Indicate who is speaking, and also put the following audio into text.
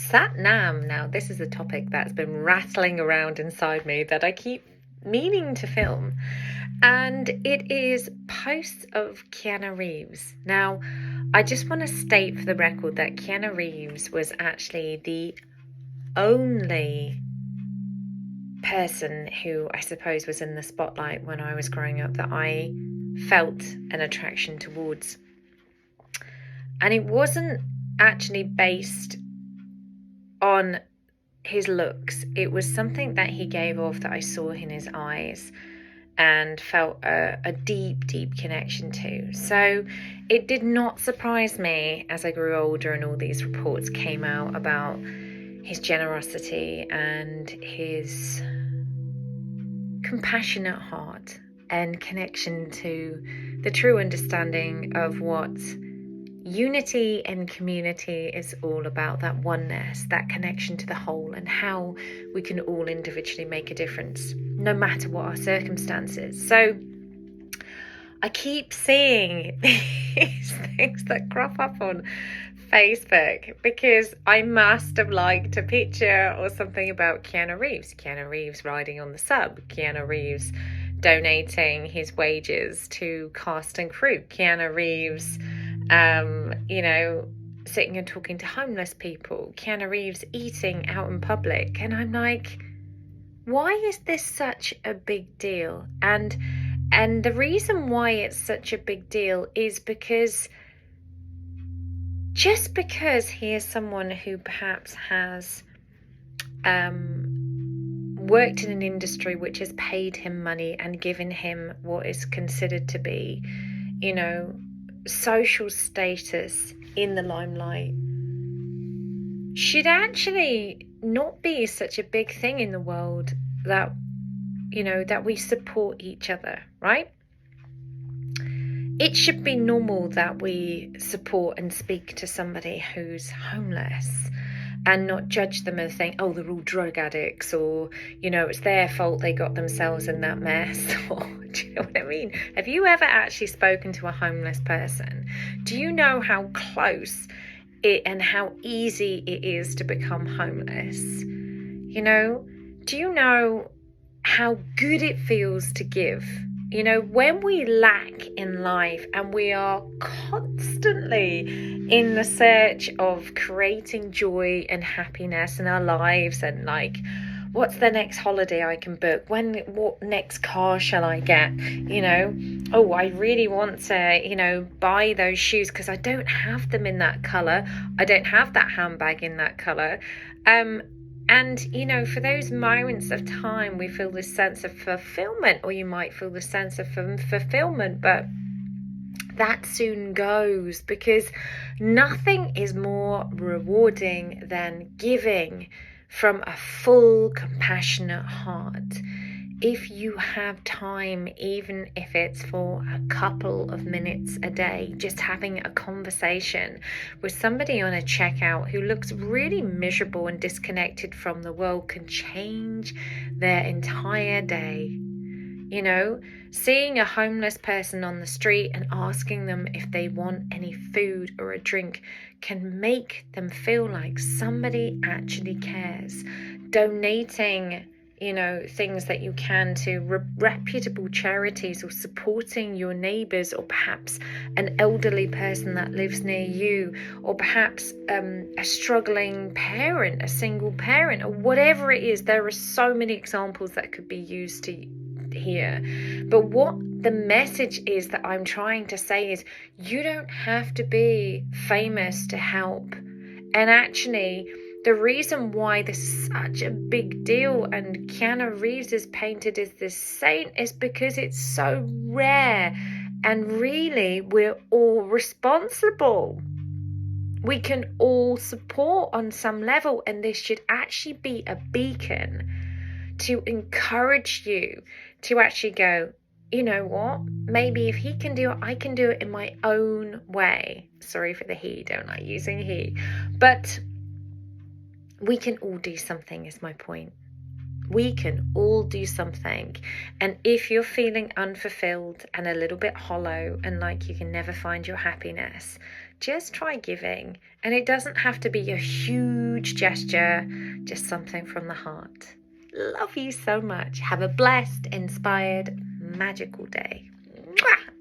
Speaker 1: Sat Nam. Now, this is a topic that's been rattling around inside me that I keep meaning to film. And it is posts of Keanu Reeves. Now, I just want to state for the record that Keanu Reeves was actually the only person who I suppose was in the spotlight when I was growing up that I felt an attraction towards. And it wasn't actually based on his looks. It was something that he gave off that I saw in his eyes and felt a deep connection to. So it did not surprise me as I grew older and all these reports came out about his generosity and his compassionate heart and connection to the true understanding of what unity and community is all about, that oneness, that connection to the whole, and how we can all individually make a difference, no matter what our circumstances. So I keep seeing these things that crop up on Facebook because I must have liked a picture or something about Keanu Reeves riding on the sub, Keanu Reeves donating his wages to cast and crew, Keanu Reeves sitting and talking to homeless people, Keanu Reeves eating out in public. And I'm like, why is this such a big deal? And the reason why it's such a big deal is because just because he is someone who perhaps has worked in an industry which has paid him money and given him what is considered to be, social status in the limelight, should actually not be such a big thing in the world that, that we support each other, right? It should be normal that we support and speak to somebody who's homeless and not judge them and think, oh, they're all drug addicts, or, it's their fault they got themselves in that mess. Or, do you know what I mean? Have you ever actually spoken to a homeless person? Do you know how close it and how easy it is to become homeless? Do you know how good it feels to give? When we lack in life and we are constantly in the search of creating joy and happiness in our lives, and like, what's the next holiday I can book? What next car shall I get? Oh, I really want to, buy those shoes because I don't have them in that color. I don't have that handbag in that color. And, for those moments of time, we feel this sense of fulfillment, or you might feel the sense of fulfillment, but that soon goes, because nothing is more rewarding than giving from a full, compassionate heart. If you have time, even if it's for a couple of minutes a day, just having a conversation with somebody on a checkout who looks really miserable and disconnected from the world can change their entire day. Seeing a homeless person on the street and asking them if they want any food or a drink can make them feel like somebody actually cares. Donating things that you can to reputable charities, or supporting your neighbours, or perhaps an elderly person that lives near you, or perhaps a struggling parent, a single parent, or whatever it is. There are so many examples that could be used here. But what the message is that I'm trying to say is, you don't have to be famous to help. And actually, the reason why this is such a big deal and Keanu Reeves is painted as this saint is because it's so rare, and really we're all responsible. We can all support on some level, and this should actually be a beacon to encourage you to actually go, you know what, maybe if he can do it, I can do it in my own way. Sorry for the he, don't like using he, but we can all do something is my point. We can all do something. And if you're feeling unfulfilled and a little bit hollow and like you can never find your happiness, just try giving. And it doesn't have to be a huge gesture, just something from the heart. Love you so much. Have a blessed, inspired, magical day. Mwah!